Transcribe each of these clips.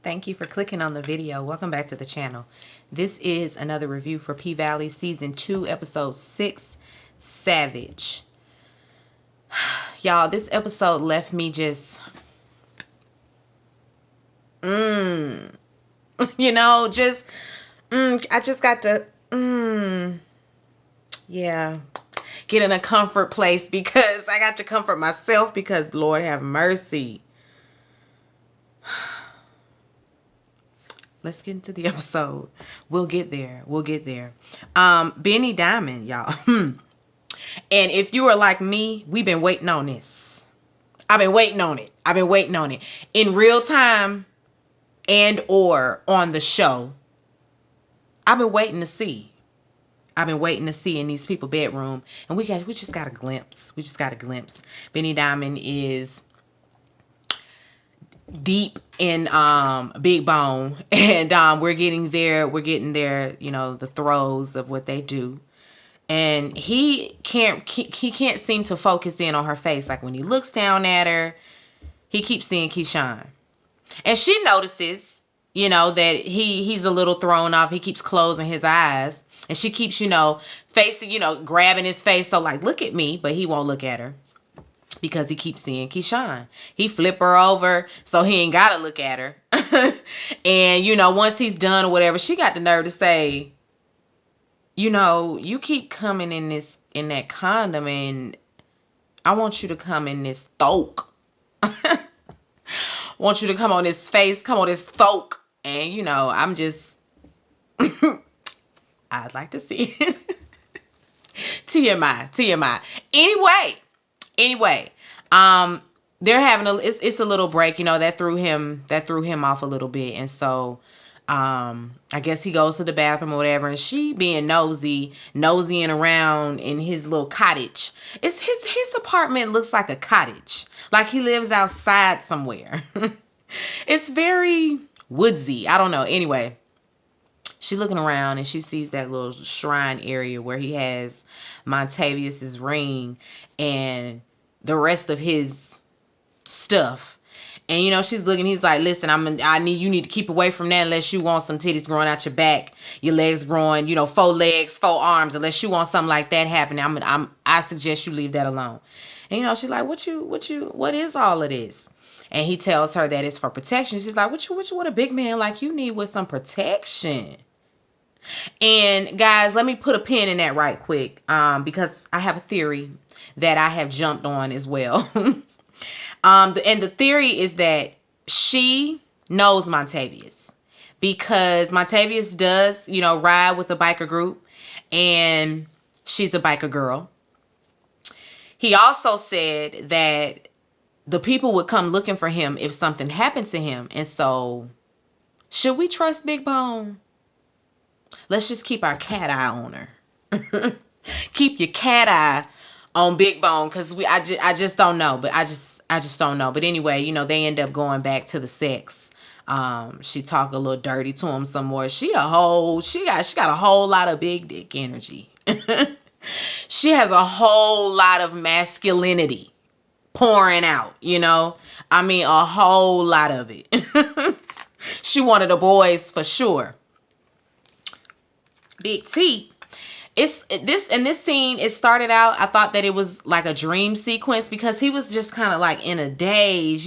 Thank you for clicking on the video. Welcome back to the channel. This is another review for P-Valley Season 2, Episode 6, Savage. Y'all, this episode left me just... I just got to... Yeah. Get in a comfort place because I got to comfort myself because Lord have mercy. Let's get into the episode. We'll get there. Benny Diamond, y'all. And if you are like me, we've been waiting on this. I've been waiting on it. In real time and or on the show. I've been waiting to see. In these people's bedroom. And we just got a glimpse. Benny Diamond is deep in Big Bone, and we're getting there, the throes of what they do. And he can't seem to focus in on her face. Like when he looks down at her, he keeps seeing Keyshawn. And she notices, that he's a little thrown off. He keeps closing his eyes. And she keeps, facing, grabbing his face. So like, look at me, but he won't look at her. Because he keeps seeing Keyshawn. He flip her over so he ain't got to look at her. And, once he's done or whatever, she got the nerve to say, you keep coming in that condom and I want you to come in this thoke. I want you to come on this face, come on this thoke. And, I'm just, I'd like to see it. TMI. Anyway, they're having it's a little break, that threw him off a little bit. And so, I guess he goes to the bathroom or whatever, and she being nosying around in his little cottage. It's his apartment looks like a cottage. Like he lives outside somewhere. It's very woodsy. I don't know. Anyway, she looking around and she sees that little shrine area where he has Montavious' ring and the rest of his stuff. And she's looking, he's like, listen, you need to keep away from that unless you want some titties growing out your back, your legs growing, 4 legs, 4 arms, unless you want something like that happening. I suggest you leave that alone. And she's like, what is all of this? And he tells her that it's for protection. She's like, what a big man like you need with some protection. And guys, let me put a pin in that right quick, because I have a theory that I have jumped on as well. And the theory is that she knows Montavious because Montavious does, ride with a biker group, and she's a biker girl. He also said that the people would come looking for him if something happened to him. And so, should we trust Big Bone? Let's just keep our cat eye on her. Keep your cat eye on Big Bone, because I just don't know. But I just don't know. But anyway, they end up going back to the sex. She talk a little dirty to him some more. She got a whole lot of big dick energy. She has a whole lot of masculinity pouring out, a whole lot of it. She wanted the boys for sure. Big T. This scene, it started out, I thought that it was like a dream sequence because he was just kind of like in a daze,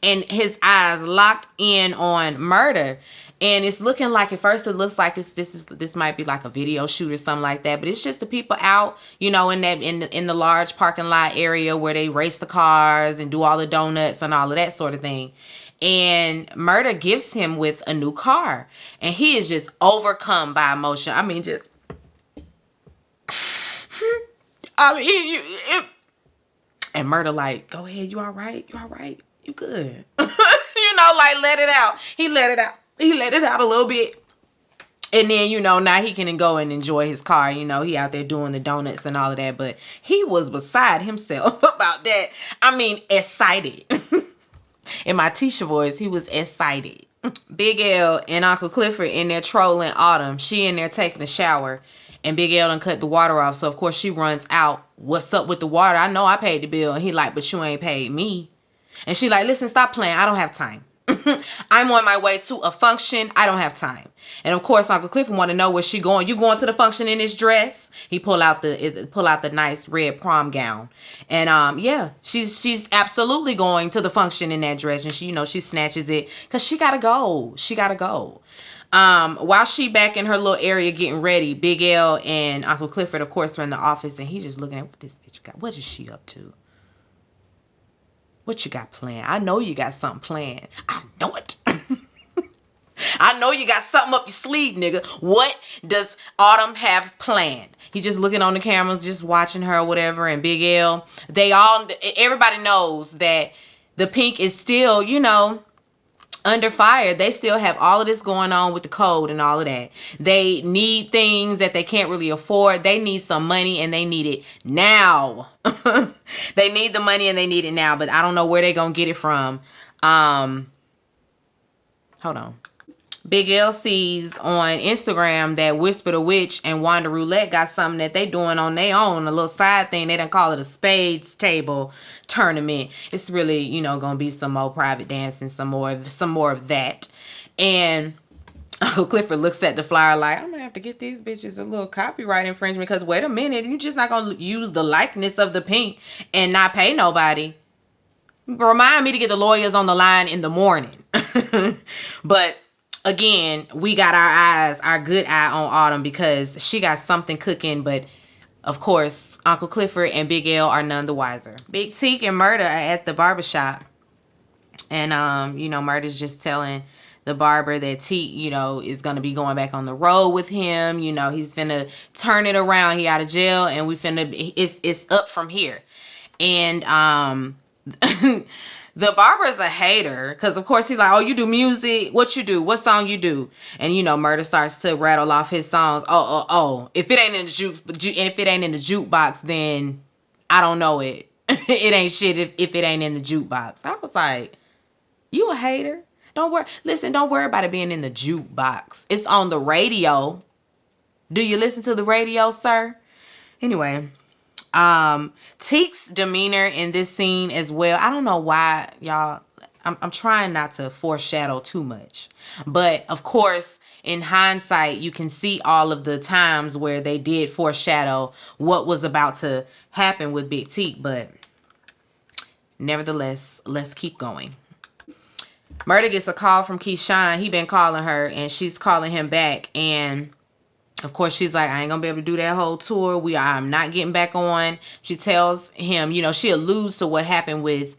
and his eyes locked in on Murder. And it's looking like, at first it looks like this might be like a video shoot or something like that, but it's just the people out, in the large parking lot area where they race the cars and do all the donuts and all of that sort of thing. And Murder gifts him with a new car, and he is just overcome by emotion. And Murder like, go ahead, you all right, you good. Let it out. He let it out a little bit. And then, now he can go and enjoy his car. He out there doing the donuts and all of that. But he was beside himself about that. Excited. In my Tisha voice, he was excited. Big L and Uncle Clifford in there trolling Autumn. She in there taking a shower. And Big L done cut the water off. So, of course, she runs out. What's up with the water? I know I paid the bill. And he like, but you ain't paid me. And she like, listen, stop playing. I don't have time. I'm on my way to a function. I don't have time. And of course, Uncle Clifford want to know where she going. You going to the function in this dress? He pull out the nice red prom gown, and yeah, she's absolutely going to the function in that dress, and she snatches it because she gotta go. She gotta go. While she back in her little area getting ready, Big L and Uncle Clifford, of course, are in the office, and he's just looking at what this bitch got. What is she up to? What you got planned? I know you got something planned. I know it. I know you got something up your sleeve, nigga. What does Autumn have planned? He just looking on the cameras, just watching her or whatever. And Big L, everybody knows that the Pink is still, under fire. They still have all of this going on with the code and all of that. They need things that they can't really afford. They need some money and they need it now. They need the money and they need it now, but I don't know where they're going to get it from. Hold on. Big L sees on Instagram that Whisper the Witch and Wanda Roulette got something that they doing on their own, a little side thing. They done call it a spades table tournament. It's really, gonna be some more private dancing, some more of that. And Uncle Clifford looks at the flyer like, I'm gonna have to get these bitches a little copyright infringement, because wait a minute, you just not gonna use the likeness of the Pink and not pay nobody. Remind me to get the lawyers on the line in the morning. But again, we got our good eye on Autumn, because she got something cooking. But of course, Uncle Clifford and Big L are none the wiser. Big Teak and Murder are at the barbershop. And, Murder's just telling the barber that Teak, is going to be going back on the road with him. He's finna turn it around. He out of jail, and it's up from here. And, the barber's a hater, because of course he's like, oh, you do music? What you do? What song you do? And Murder starts to rattle off his songs. Oh. If it ain't in the jukebox, then I don't know it. It ain't shit if it ain't in the jukebox. I was like, you a hater? Don't worry about it being in the jukebox. It's on the radio. Do you listen to the radio, sir? Anyway. Teak's demeanor in this scene as well. I don't know why, y'all. I'm trying not to foreshadow too much, but of course, in hindsight, you can see all of the times where they did foreshadow what was about to happen with Big Teak. But nevertheless, let's keep going. Murder gets a call from Keyshawn. He been calling her, and she's calling him back, and of course, she's like, I ain't gonna be able to do that whole tour. I'm not getting back on. She tells him, she alludes to what happened with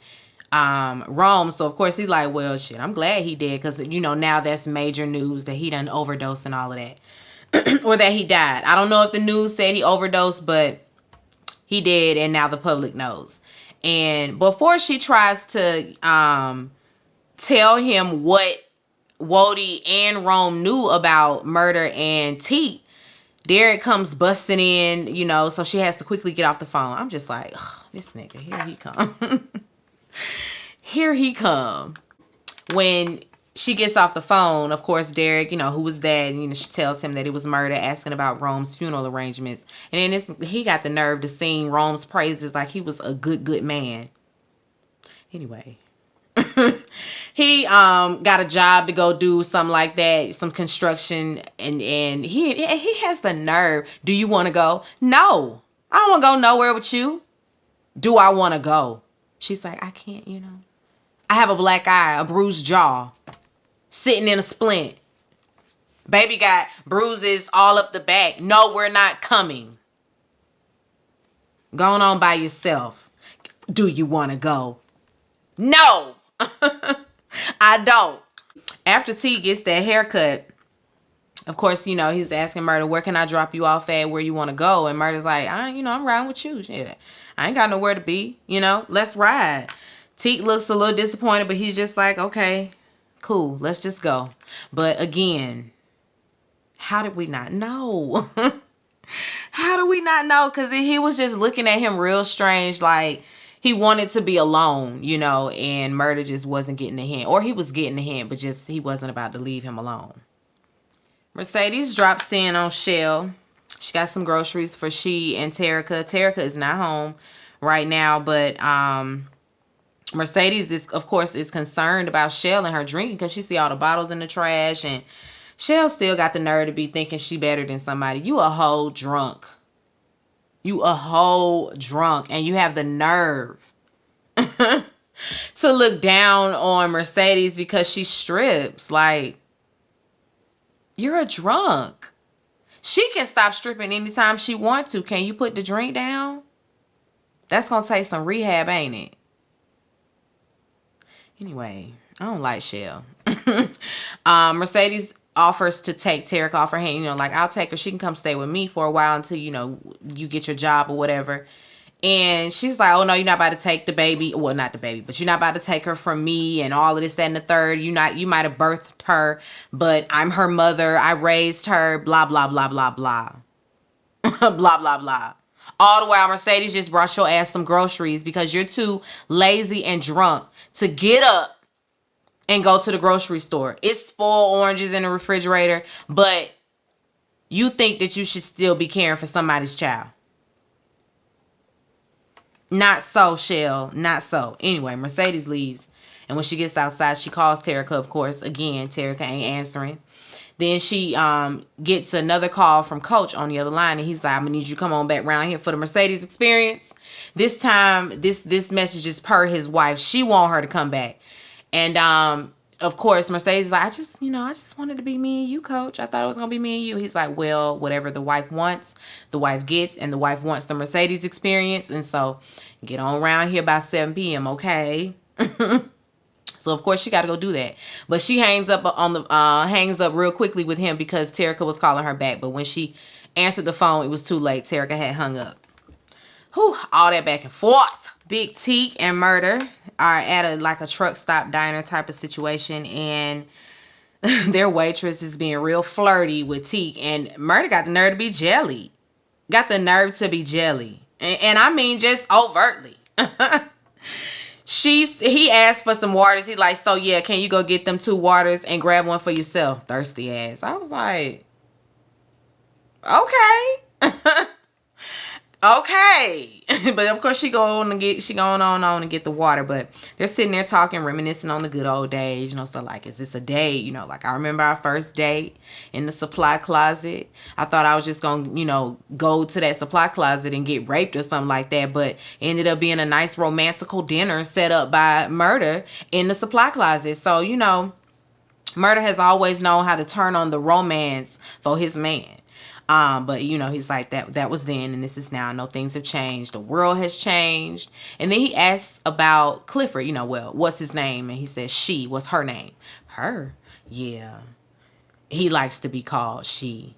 Rome. So, of course, he's like, well, shit, I'm glad he did. Because, now that's major news that he done overdosed and all of that. Or that he died. I don't know if the news said he overdosed, but he did. And now the public knows. And before she tries to tell him what Wody and Rome knew about Murder and Teak, Derek comes busting in, so she has to quickly get off the phone. I'm just like, this nigga, here he come. Here he come. When she gets off the phone, of course, Derek, who was that? And, she tells him that it was Murder, asking about Rome's funeral arrangements. And then he got the nerve to sing Rome's praises like he was a good man. Anyway. He got a job to go do something like that, some construction, and he has the nerve. Do you want to go? No, I don't want to go nowhere with you. Do I want to go? She's like, I can't, I have a black eye, a bruised jaw, sitting in a splint. Baby got bruises all up the back. No, we're not coming. Going on by yourself. Do you want to go? No. I don't. After T gets that haircut, of course, he's asking Murder, where can I drop you off at, where you want to go? And Murder's like, I'm riding with you. Shit, I ain't got nowhere to be. Let's ride. Teak looks a little disappointed, but he's just like, okay, cool, let's just go. But again, how did we not know? How do we not know? Because he was just looking at him real strange, like he wanted to be alone, and Murder just wasn't getting the hint. Or he was getting the hint, but just he wasn't about to leave him alone. Mercedes drops in on Shell. She got some groceries for she and Terica. Terica is not home right now, but Mercedes is, of course, is concerned about Shell and her drinking because she see all the bottles in the trash, and Shell still got the nerve to be thinking she better than somebody. You a whole drunk. You a whole drunk, and you have the nerve to look down on Mercedes because she strips. Like, you're a drunk. She can stop stripping anytime she wants to. Can you put the drink down? That's gonna take some rehab, ain't it? Anyway, I don't like Shell. Mercedes offers to take Tarek off her hand. You know, like, I'll take her. She can come stay with me for a while until, you know, you get your job or whatever. And she's like, oh, no, you're not about to take the baby. Well, not the baby, but you're not about to take her from me and all of this, that, and the third. You might have birthed her, but I'm her mother. I raised her, blah, blah, blah, blah, blah. Blah, blah, blah. All the while, Mercedes just brought your ass some groceries because you're too lazy and drunk to get up and go to the grocery store. It's spoiled oranges in the refrigerator, but you think that you should still be caring for somebody's child. Not so, Shell. Not so. Anyway, Mercedes leaves. And when she gets outside, she calls Terica, of course. Again, Terica ain't answering. Then she gets another call from Coach on the other line. And he's like, I'm going to need you to come on back around here for the Mercedes experience. This time, this message is per his wife. She want her to come back. And, of course, Mercedes is like, I just wanted to be me and you, Coach. I thought it was going to be me and you. He's like, well, whatever the wife wants, the wife gets. And the wife wants the Mercedes experience. And so get on around here by 7 p.m., okay? So, of course, she got to go do that. But she hangs up real quickly with him because Terica was calling her back. But when she answered the phone, it was too late. Terica had hung up. Whew, all that back and forth. Big Teak and Murder are at a truck stop diner type of situation, and their waitress is being real flirty with Teak, and Murder got the nerve to be jelly. And I mean just overtly. He asked for some waters. He like, so yeah, can you go get them 2 waters and grab one for yourself? Thirsty ass. I was like, okay. Okay. But of course she going on and get the water. But they're sitting there talking, reminiscing on the good old days, so like, is this a date? Like, I remember our first date in the supply closet. I thought I was just gonna, go to that supply closet and get raped or something like that, but it ended up being a nice romantical dinner set up by Murder in the supply closet. So, Murder has always known how to turn on the romance for his man. But he's like, that was then and this is now. I know things have changed. The world has changed. And then he asks about Clifford, well, what's his name? And he says, she. What's her name? Her? Yeah. He likes to be called she.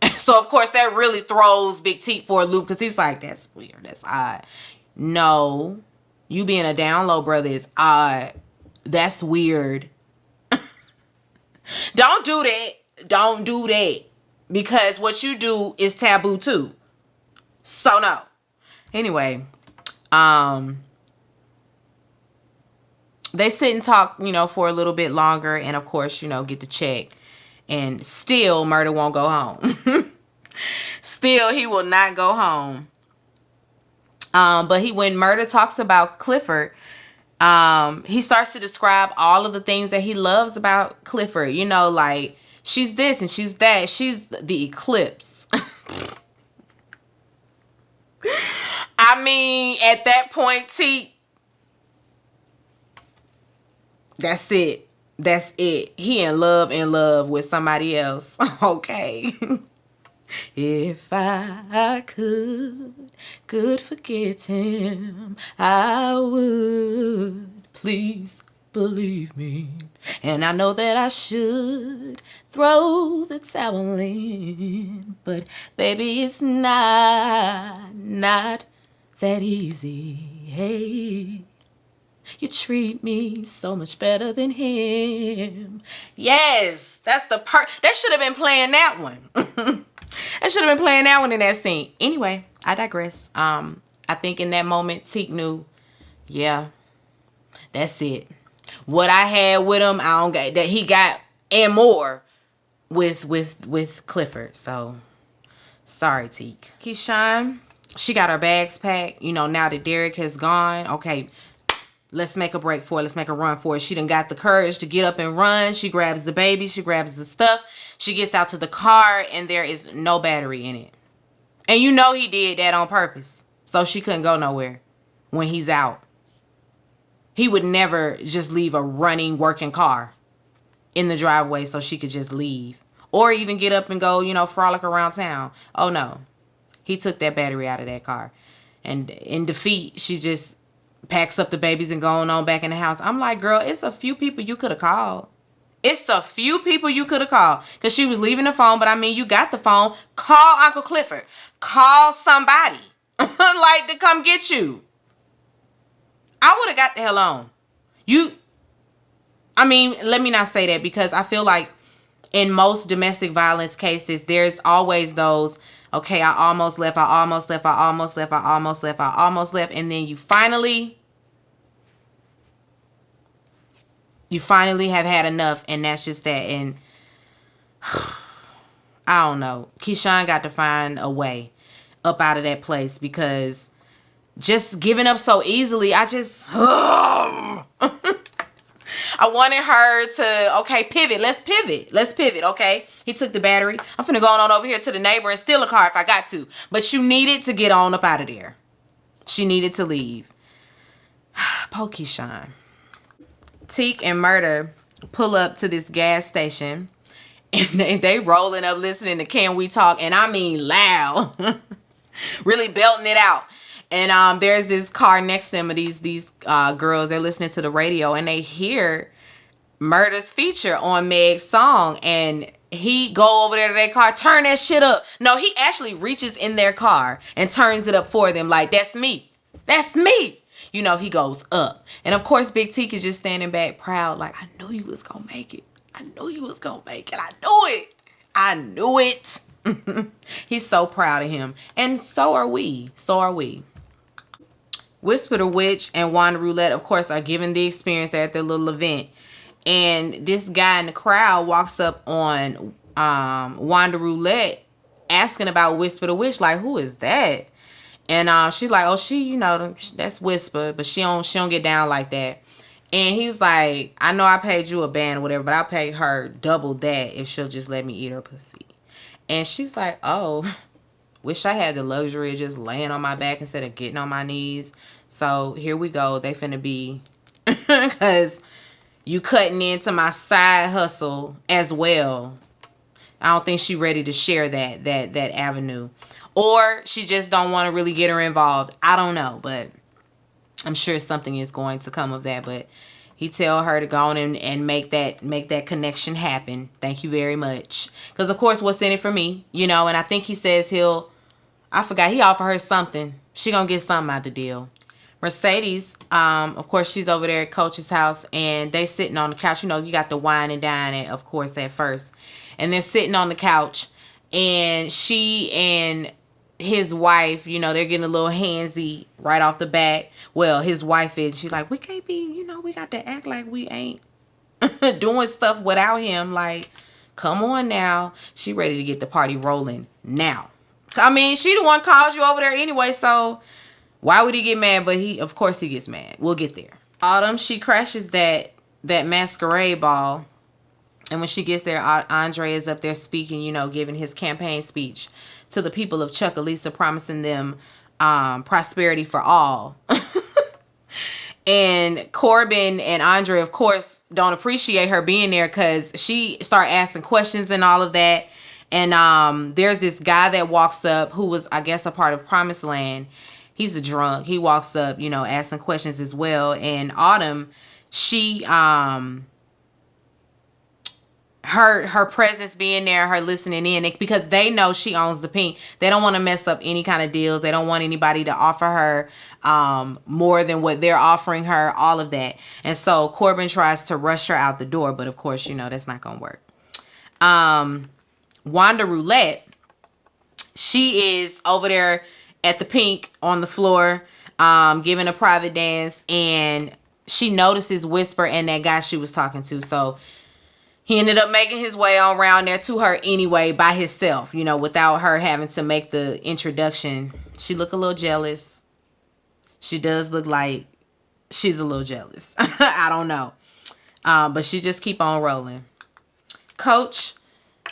So, of course, that really throws Big Teak for a loop because he's like, that's weird. That's odd. No, you being a down low brother is odd. That's weird. Don't do that. Don't do that. Because what you do is taboo too. So no. Anyway, they sit and talk, for a little bit longer, and of course, get the check. And still Murder won't go home. Still, he will not go home. But when Murder talks about Clifford, he starts to describe all of the things that he loves about Clifford, like, she's this and she's that. She's the eclipse. I mean, at that point, T, that's it. That's it. He in love with somebody else. Okay. If I could forget him, I would. Please believe me. And I know that I should throw the towel in, but baby, it's not that easy. Hey, you treat me so much better than him. Yes, that's the part. That should have been playing that one. That should have been playing that one in that scene. Anyway, I digress. I think in that moment, Teak knew, yeah, that's it. What I had with him, I don't get that he got and more with Clifford. So sorry, Teak. Keyshawn, she got her bags packed. Now that Derek has gone. Okay, Let's make a break for it. Let's make a run for it. She done got the courage to get up and run. She grabs the baby. She grabs the stuff. She gets out to the car, and there is no battery in it. And you know he did that on purpose. So she couldn't go nowhere when he's out. He would never just leave a running, working car in the driveway so she could just leave. Or even get up and go, frolic around town. Oh, no. He took that battery out of that car. And in defeat, she just packs up the babies and going on back in the house. I'm like, girl, it's a few people you could have called. It's a few people you could have called. Because she was leaving the phone. But I mean, you got the phone. Call Uncle Clifford. Call somebody. Like, to come get you. I would have got the hell on. Let me not say that, because I feel like in most domestic violence cases, there's always those, okay, I almost left. And then you finally have had enough, and that's just that. And I don't know. Keyshawn got to find a way up out of that place, because just giving up so easily, I wanted her to, okay, pivot. Let's pivot, okay? He took the battery. I'm finna go on over here to the neighbor and steal a car if I got to. But you needed to get on up out of there. She needed to leave. Poor Keyshawn. Teak and Murder pull up to this gas station, and they rolling up listening to Can We Talk, and I mean loud. Really belting it out. And there's this car next to them of these girls. They're listening to the radio, and they hear Murder's feature on Meg's song, and he go over there to their car, turn that shit up. No, he actually reaches in their car and turns it up for them, like, that's me. He goes up. And of course, Big Teak is just standing back proud, like, I knew you was gonna make it. I knew it. He's so proud of him. And so are we. Whisper the Witch and Wanda Roulette, of course, are giving the experience at their little event. And this guy in the crowd walks up on Wanda Roulette asking about Whisper the Witch, like, who is that? And she's like, oh, that's Whisper, but she don't get down like that. And he's like, I know I paid you a band or whatever, but I'll pay her double that if she'll just let me eat her pussy. And she's like, oh, wish I had the luxury of just laying on my back instead of getting on my knees. So here we go. They finna be, because you cutting into my side hustle as well. I don't think she ready to share that avenue. Or she just don't want to really get her involved. I don't know, but I'm sure something is going to come of that. But he tell her to go on and make that connection happen. Thank you very much. Because, of course, what's in it for me? And I think he says he offer her something. She gonna get something out the deal. Mercedes, of course, she's over there at Coach's house, and they sitting on the couch. You got the wine and dine, of course, at first. And they're sitting on the couch, and she and his wife, they're getting a little handsy right off the bat. Well, his wife is. She's like, we can't be, we got to act like we ain't doing stuff without him. Like, come on now. She ready to get the party rolling now. I mean, she the one called you over there anyway, so why would he get mad? But of course he gets mad. We'll get there. Autumn, she crashes that masquerade ball. And when she gets there, Andre is up there speaking, giving his campaign speech to the people of Chucalissa, promising them prosperity for all. And Corbin and Andre, of course, don't appreciate her being there, because she started asking questions and all of that. And there's this guy that walks up who was, I guess, a part of Promised Land. He's a drunk. He walks up, asking questions as well. And Autumn, she her presence being there, her listening in, because they know she owns the pink. They don't want to mess up any kind of deals. They don't want anybody to offer her more than what they're offering her, all of that. And so Corbin tries to rush her out the door, but of course, that's not going to work. Wanda Roulette, she is over there at the pink on the floor, giving a private dance, and she notices Whisper and that guy she was talking to. So he ended up making his way on around there to her anyway by himself, without her having to make the introduction. She look a little jealous. She does look like she's a little jealous. I don't know. But she just keep on rolling. Coach,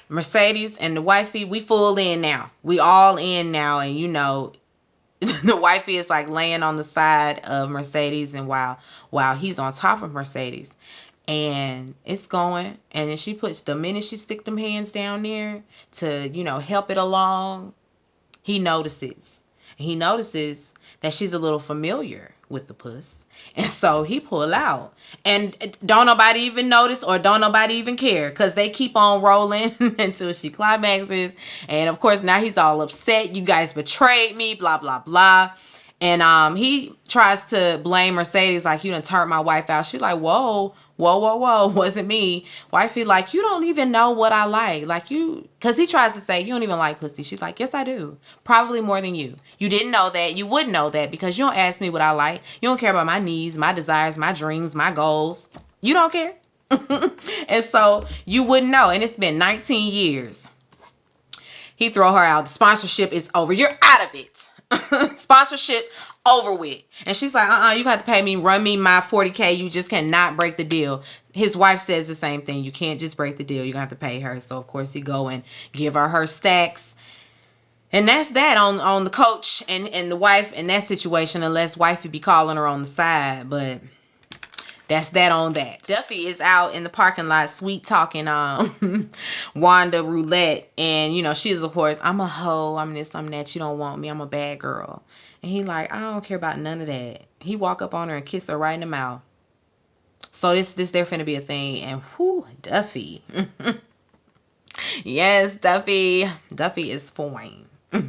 Mercedes, and the wifey, we full in now. We all in now. And you know, the wifey is like laying on the side of Mercedes, and while he's on top of Mercedes. And it's going. And then she puts, the minute she stick them hands down there to, you know, help it along, he notices. And he notices that she's a little familiar with the puss. And so he pull out. And don't nobody even notice or don't nobody even care, because they keep on rolling until she climaxes. And of course, now he's all upset. You guys betrayed me, blah, blah, blah. And he tries to blame Mercedes, like, you done turned my wife out. She's like, whoa, wasn't me. Wifey like, you don't even know what I like you, because he tries to say, you don't even like pussy. She's like, yes, I do. Probably more than you. You didn't know that. You wouldn't know that because you don't ask me what I like. You don't care about my needs, my desires, my dreams, my goals. You don't care. And so you wouldn't know. And it's been 19 years. He throw her out. The sponsorship is over. You're out of it. Sponsorship over with. And she's like, you got to pay me, run me my 40K. You just cannot break the deal. His wife says the same thing. You can't just break the deal. You're going to have to pay her. So of course he go and give her stacks. And that's that on the coach and the wife in that situation, unless wifey be calling her on the side. But that's that on that. Duffy is out in the parking lot sweet talking Wanda Roulette. And, you know, she is, of course, I'm a hoe. I'm this, I'm that. You don't want me. I'm a bad girl. And he like, I don't care about none of that. He walk up on her and kiss her right in the mouth. So this there finna be a thing. And whoo, Duffy. Yes, Duffy. Duffy is fine.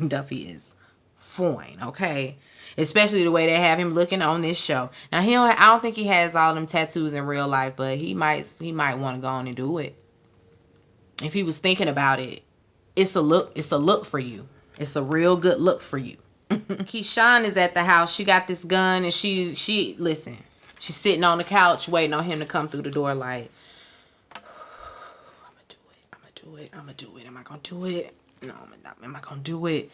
Duffy is fine, okay? Especially the way they have him looking on this show. Now I don't think he has all them tattoos in real life, but he might want to go on and do it. If he was thinking about it, it's a look for you. It's a real good look for you. Keyshawn is at the house. She got this gun and she listen. She's sitting on the couch waiting on him to come through the door like, I'm gonna do it. Am I gonna do it? No, am I gonna do it?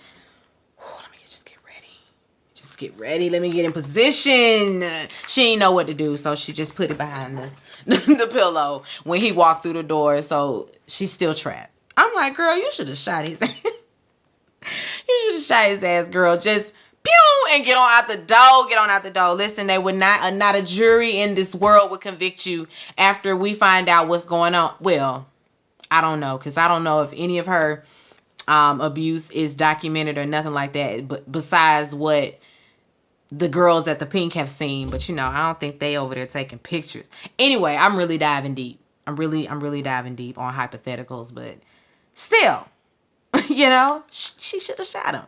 Let me just get ready. Let me get in position. She ain't know what to do, so she just put it behind the pillow when he walked through the door. So she's still trapped. I'm like, girl, you should have shot his ass. You should have shot his ass, girl. Just pew and get on out the door. Listen, they would not a jury in this world would convict you after we find out what's going on. Well, I don't know, because I don't know if any of her abuse is documented or nothing like that, but besides what the girls at the Pink have seen. But you know, I don't think they over there taking pictures. Anyway, I'm really diving deep. I'm really diving deep on hypotheticals, but still, you know, she should have shot him.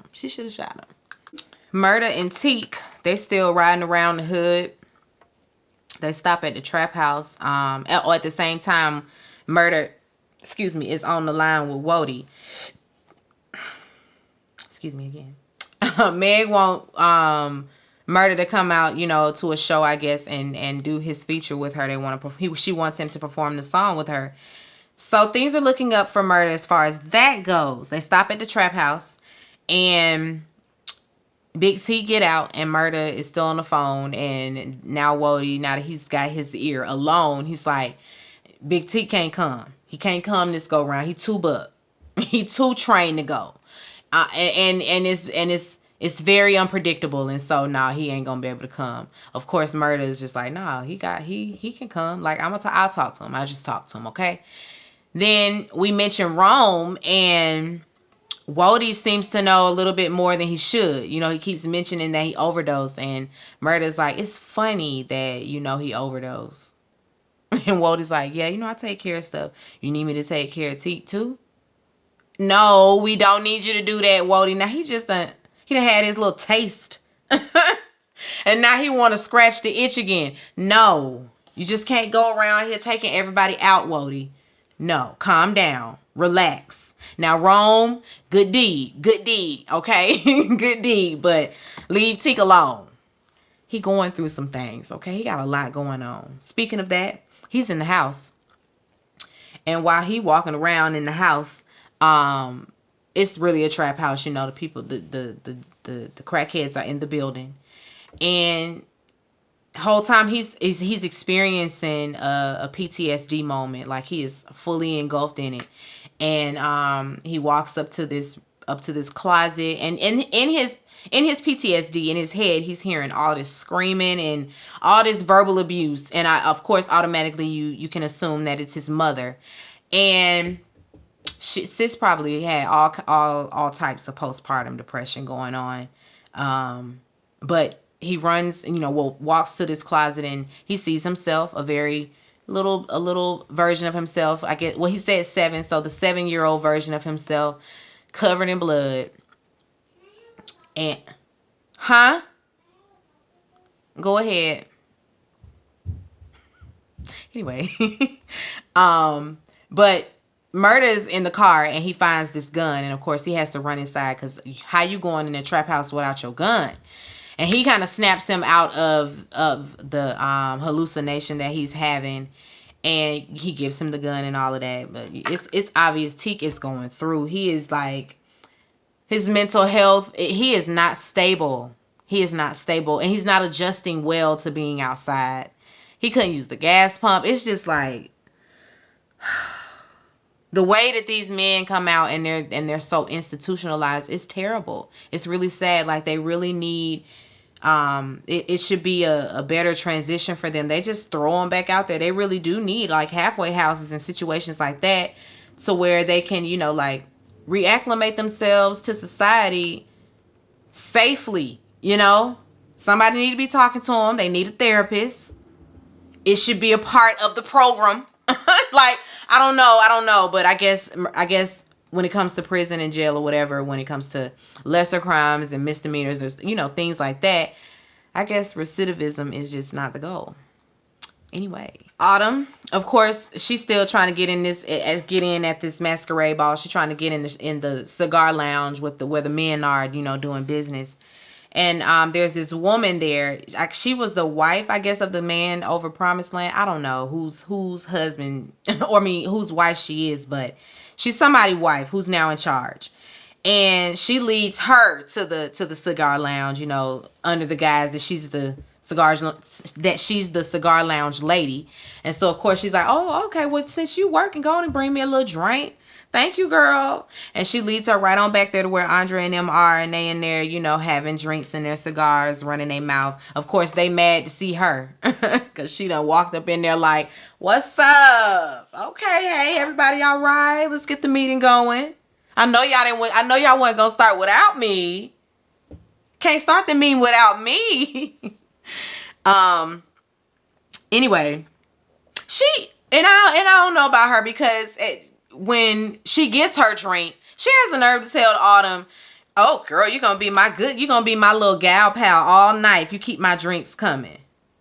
Murder and Teak, they still riding around the hood. They stop at the trap house. Or at the same time, Murder, is on the line with Wody. Excuse me again. Meg want Murder to come out, you know, to a show, I guess, and do his feature with her. She wants him to perform the song with her. So things are looking up for Murder as far as that goes. They stop at the trap house, and Big T get out, and Murder is still on the phone. And now Wody, now that he's got his ear alone, he's like, Big T can't come. He can't come this go round. He too buck. He too trained to go. And it's very unpredictable, and so he ain't gonna be able to come. Of course, Murder is just like, he can come. Like, I'll talk to him. I just talk to him, okay? Then we mention Rome, and Wody seems to know a little bit more than he should. You know, he keeps mentioning that he overdosed, and Murder's like, it's funny that, you know, he overdosed. And Wody's like, yeah, you know, I take care of stuff. You need me to take care of Teak too? No, we don't need you to do that, Wody. Now, he done had his little taste. And now he want to scratch the itch again. No, you just can't go around here taking everybody out, Wody. No, calm down. Relax. Now, Rome, good deed, okay? Good deed, but leave Teak alone. He going through some things, okay? He got a lot going on. Speaking of that, he's in the house. And while he walking around in the house, it's really a trap house, you know. The people, the crackheads are in the building, and whole time he's experiencing a PTSD moment, like he is fully engulfed in it. And he walks up to this closet, and in his PTSD, in his head, he's hearing all this screaming and all this verbal abuse. And of course, automatically you can assume that it's his mother. And sis probably had all types of postpartum depression going on. But he runs, walks to this closet, and he sees himself, a little version of himself. I guess, well, he said 7, so the 7-year-old version of himself, covered in blood. And go ahead. Anyway, but Murda's in the car, and he finds this gun, and of course he has to run inside, because how you going in a trap house without your gun? And he kind of snaps him out of the hallucination that he's having, and he gives him the gun and all of that. But it's obvious Teak is going through. He is like, his mental health, he is not stable. He is not stable, and he's not adjusting well to being outside. He couldn't use the gas pump. It's just like, the way that these men come out, and they're so institutionalized, it's terrible. It's really sad. Like, they really need, it should be a better transition for them. They just throw them back out there. They really do need like halfway houses and situations like that, to where they can, like, reacclimate themselves to society safely. Somebody need to be talking to them. They need a therapist. It should be a part of the program. Like, I don't know, but I guess when it comes to prison and jail or whatever, when it comes to lesser crimes and misdemeanors, there's things like that, I guess recidivism is just not the goal. Anyway, Autumn, of course, she's still trying to get in at this masquerade ball. She's trying to get in the cigar lounge where the men are, doing business. And there's this woman there. Like, she was the wife, I guess, of the man over Promised Land. I don't know whose husband, or whose wife she is, but she's somebody's wife who's now in charge. And she leads her to the cigar lounge, under the guise that she's the cigar lounge lady. And so of course she's like, oh, okay, well, since you working, go on and bring me a little drink. Thank you, girl. And she leads her right on back there to where Andre and them are, and they in there, having drinks and their cigars, running their mouth. Of course, they mad to see her because she done walked up in there like, what's up? Okay, hey, everybody all right? Let's get the meeting going. I know y'all wasn't going to start without me. Can't start the meeting without me. Anyway, I don't know about her, because when she gets her drink, she has the nerve to tell Autumn, oh, girl, you're going to be my little gal pal all night if you keep my drinks coming.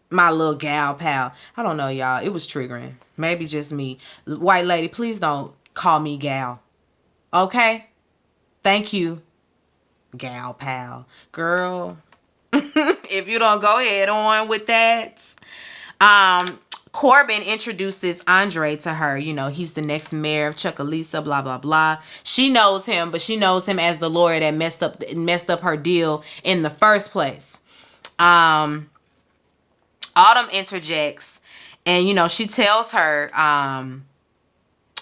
My little gal pal. I don't know, y'all. It was triggering. Maybe just me. White lady, please don't call me gal. Okay? Thank you. Gal pal. Girl. If you don't go ahead on with that. Corbin introduces Andre to her. He's the next mayor of Chucalissa, blah, blah, blah. She knows him, but she knows him as the lawyer that messed up her deal in the first place. Autumn interjects, and, she tells her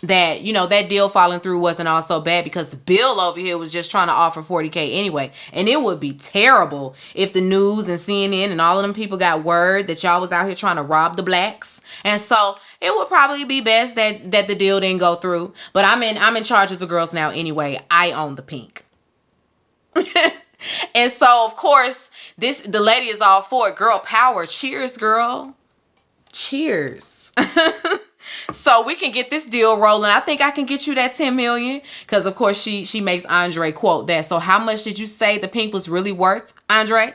that, that deal falling through wasn't all so bad, because Bill over here was just trying to offer $40K anyway. And it would be terrible if the news and CNN and all of them people got word that y'all was out here trying to rob the blacks. And so it would probably be best that the deal didn't go through. But I'm in charge of the girls now anyway. I own the pink. And so, of course, the lady is all for it. Girl power. Cheers, girl. Cheers. So we can get this deal rolling. I think I can get you that 10 million. Because, of course, she makes Andre quote that. So how much did you say the pink was really worth, Andre?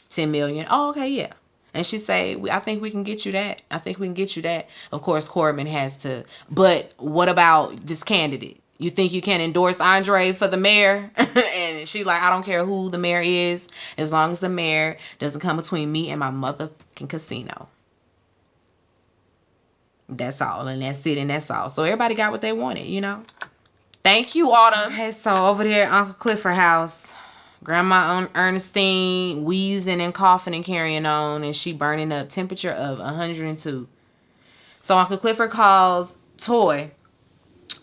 10 million. Oh, okay, yeah. And she say, I think we can get you that. I think we can get you that. Of course, Corbin has to. But what about this candidate? You think you can endorse Andre for the mayor? And she like, I don't care who the mayor is, as long as the mayor doesn't come between me and my motherfucking casino. That's all, and that's it, and that's all. So everybody got what they wanted, Thank you, Autumn. Okay, so over there, Uncle Clifford house. Grandma Ernestine wheezing and coughing and carrying on, and she burning up, temperature of 102. So Uncle Clifford calls Toy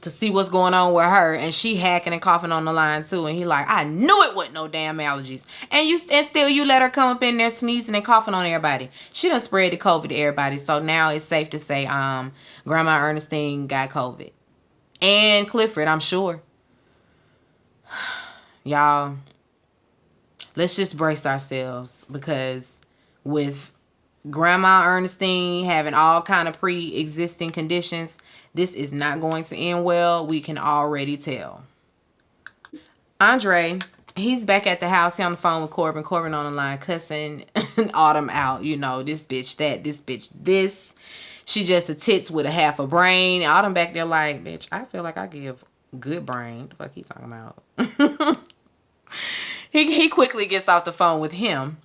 to see what's going on with her, and she hacking and coughing on the line too, and he like, I knew it wasn't no damn allergies, and still you let her come up in there sneezing and coughing on everybody. She done spread the COVID to everybody, so now it's safe to say Grandma Ernestine got COVID, and Clifford, I'm sure. Y'all, let's just brace ourselves, because with Grandma Ernestine having all kind of pre-existing conditions, this is not going to end well. We can already tell. Andre, he's back at the house. He on the phone with Corbin. Corbin on the line cussing Autumn out. You know, this bitch that, this bitch this. She just a tits with a half a brain. Autumn back there like, bitch, I feel like I give good brain. The fuck he talking about? He quickly gets off the phone with him.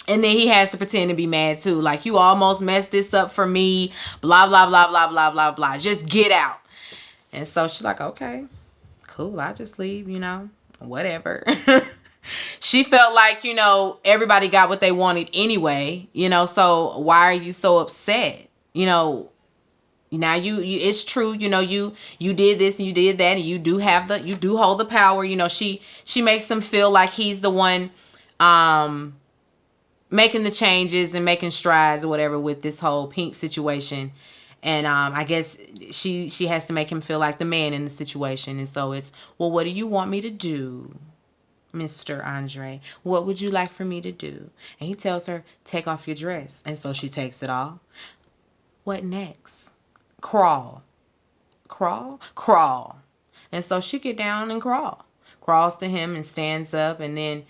And then he has to pretend to be mad too. Like, you almost messed this up for me. Blah, blah, blah, blah, blah, blah, blah. Just get out. And so she's like, okay, cool. I'll just leave, you know, whatever. She felt like, you know, everybody got what they wanted anyway, you know, so why are you so upset? You know, now you it's true, you know, you did this and you did that, and you do hold the power. You know, she makes him feel like he's the one making the changes and making strides or whatever with this whole Pink situation. And I guess she has to make him feel like the man in the situation. And so it's, well, what do you want me to do, Mr. Andre? What would you like for me to do? And he tells her, take off your dress. And so she takes it off. What next? Crawl. Crawl? Crawl. And so she get down and crawls to him and stands up. And then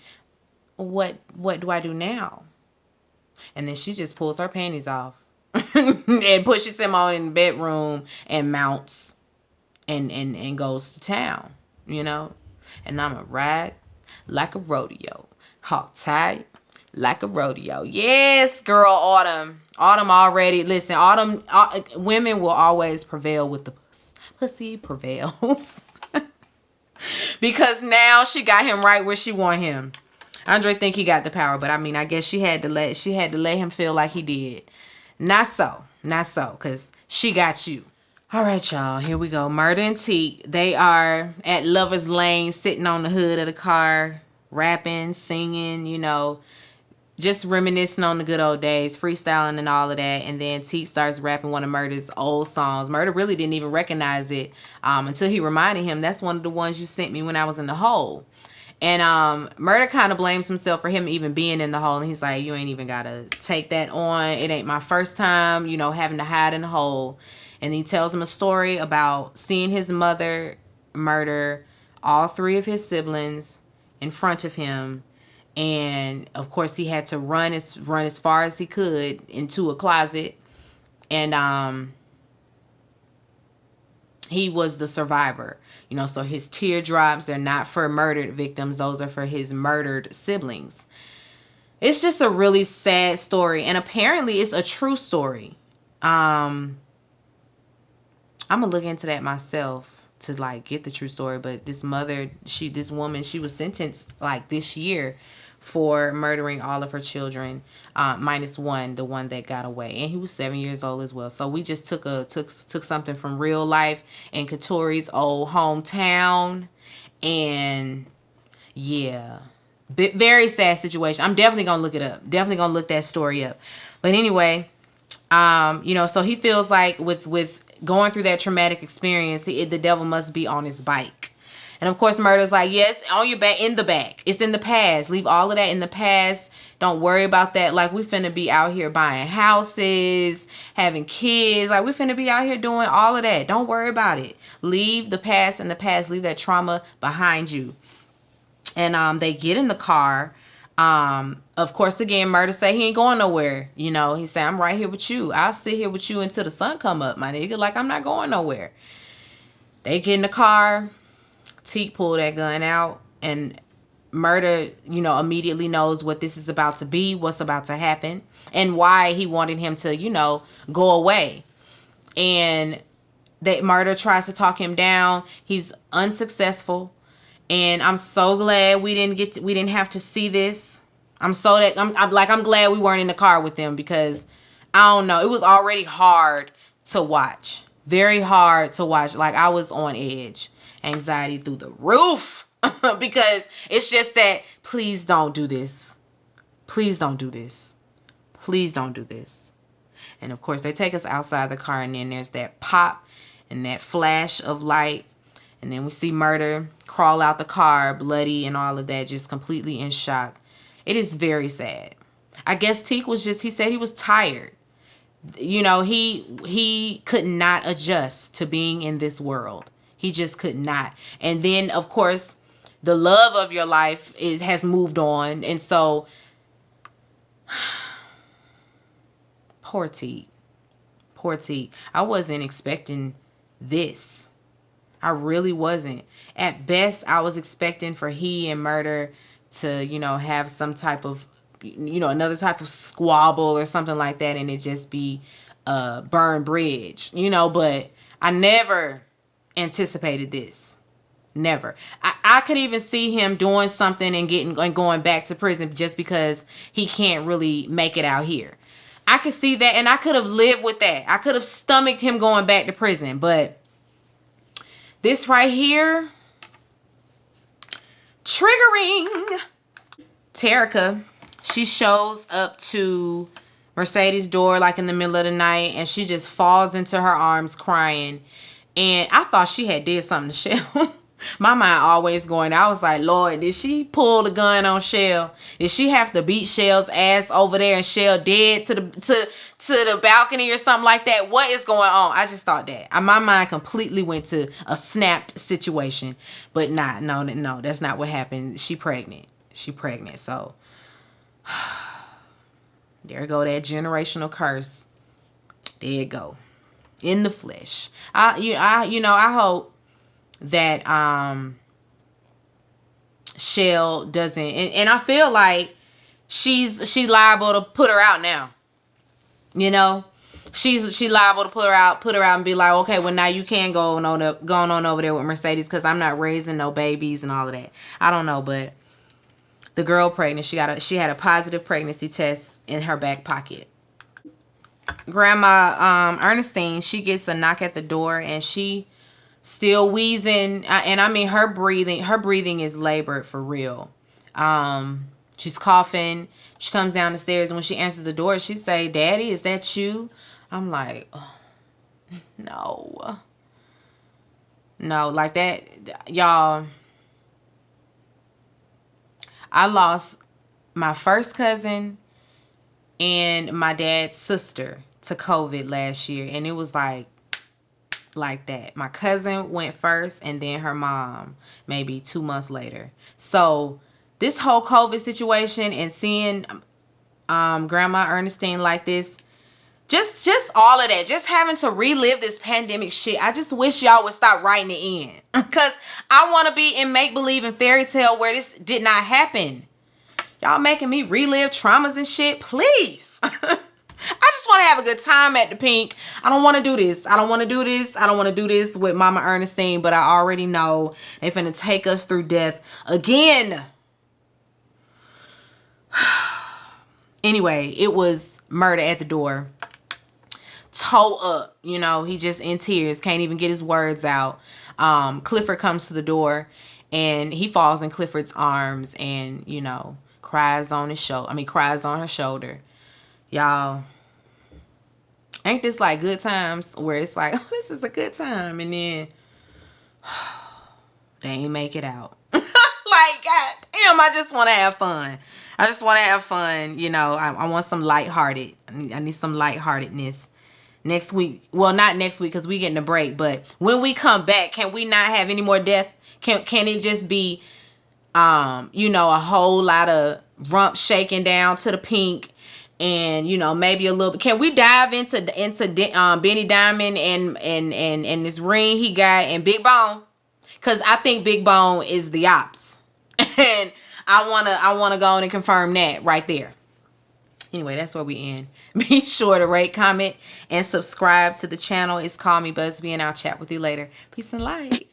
what do I do now? And then she just pulls her panties off and pushes him on in the bedroom and mounts and goes to town, you know. And I'm a ride like a rodeo, hog tied like a rodeo. Yes, girl, Autumn already. Listen, Autumn, women will always prevail with the pussy prevails. Because now she got him right where she want him. Andre think he got the power, but I mean, I guess she had to let him feel like he did. Not so, because she got you. All right, y'all, here we go. Murder and Teak, they are at Lover's Lane, sitting on the hood of the car, rapping, singing, you know, just reminiscing on the good old days, freestyling and all of that. And then Teak starts rapping one of Murder's old songs. Murder really didn't even recognize it until he reminded him, that's one of the ones you sent me when I was in the hole. And Murder kind of blames himself for him even being in the hole. And he's like, you ain't even got to take that on. It ain't my first time, you know, having to hide in the hole. And he tells him a story about seeing his mother murder all three of his siblings in front of him. And, of course, he had to run as far as he could into a closet. And he was the survivor. You know, so his teardrops, they're not for murdered victims. Those are for his murdered siblings. It's just a really sad story. And apparently it's a true story. I'm going to look into that myself to, like, get the true story. But this woman, she was sentenced, like, this year for murdering all of her children, minus one, the one that got away. And he was 7 years old as well. So we just took something from real life in Katori's old hometown. And yeah, very sad situation. I'm definitely going to look it up. Definitely going to look that story up. But anyway, you know, so he feels like with going through that traumatic experience, the devil must be on his bike. And of course, Murder's like, yes, on your back, in the back. It's in the past. Leave all of that in the past. Don't worry about that. Like, we finna be out here buying houses, having kids. Like, we finna be out here doing all of that. Don't worry about it. Leave the past in the past. Leave that trauma behind you. And they get in the car. Of course, again, Murder say he ain't going nowhere. You know, he say, I'm right here with you. I'll sit here with you until the sun come up, my nigga. Like, I'm not going nowhere. They get in the car. Teak pull that gun out, and Murder, you know, immediately knows what this is about to be, what's about to happen, and why he wanted him to, you know, go away. And that Murder tries to talk him down. He's unsuccessful. And I'm so glad we didn't have to see this. I'm glad we weren't in the car with them, because I don't know, it was already hard to watch. Very hard to watch. Like, I was on edge. Anxiety through the roof. Because it's just that, please don't do this. Please don't do this. Please don't do this. And of course, they take us outside the car, and then there's that pop and that flash of light. And then we see Murder crawl out the car, bloody and all of that, just completely in shock. It is very sad. I guess Teak was he said he was tired. You know, he could not adjust to being in this world. He just could not. And then, of course, the love of your life has moved on. And so, poor Teak. Poor Teak. I wasn't expecting this. I really wasn't. At best, I was expecting for he and Murder to, you know, have some type of, you know, another type of squabble or something like that, and it just be a burn bridge, you know. But I never anticipated this. Never. I could even see him doing something and going back to prison just because he can't really make it out here. I could see that, and I could have lived with that. I could have stomached him going back to prison, but this right here, triggering. Terica, she shows up to Mercedes' door like in the middle of the night, and she just falls into her arms crying. And I thought she had did something to Shell. My mind always going, I was like, Lord, did she pull the gun on Shell? Did she have to beat Shell's ass over there and Shell dead to the balcony or something like that? What is going on? I just thought that. My mind completely went to a snapped situation. But no, that's not what happened. She pregnant. So there go that generational curse. There you go. In the flesh. I hope that Shell doesn't, and I feel like she's liable to put her out now. You know, she's liable to put her out and be like, okay, well, now you can go on over there with Mercedes, because I'm not raising no babies and all of that. I don't know, but the girl pregnant, she had a positive pregnancy test in her back pocket. Grandma Ernestine, she gets a knock at the door, and she still wheezing, and I mean her breathing is labored for real. She's coughing. She comes down the stairs, and when she answers the door, she say, "Daddy, is that you?" I'm like, oh, no, like that, y'all. I lost my first cousin and my dad's sister to COVID last year, and it was like that. My cousin went first, and then her mom maybe 2 months later. So this whole COVID situation and seeing Grandma Ernestine like this, just all of that, just having to relive this pandemic shit. I just wish y'all would stop writing it in, because I want to be in make-believe and fairy tale where this did not happen. Y'all making me relive traumas and shit, please. I just want to have a good time at the Pink. I don't want to do this. I don't want to do this with Mama Ernestine, but I already know they're finna take us through death again. Anyway, it was Murder at the door. Toe up, you know, he just in tears, can't even get his words out. Clifford comes to the door, and he falls in Clifford's arms, and, you know, cries on her shoulder. Y'all, ain't this like Good Times, where it's like, oh, this is a good time, and then they ain't make it out. Like, God damn, I just want to have fun. You know, I want some lighthearted. I need some lightheartedness next week. Well, not next week, because we getting a break, but when we come back, can we not have any more death? Can it just be, you know, a whole lot of rump shaking down to the Pink, and, you know, maybe a little bit. Can we dive into Benny Diamond and this ring he got, and Big Bone? Because I think Big Bone is the ops. And I wanna go on and confirm that right there. Anyway, that's where we end. Be sure to rate, comment, and subscribe to the channel. It's Call Me Busby, and I'll chat with you later. Peace and light.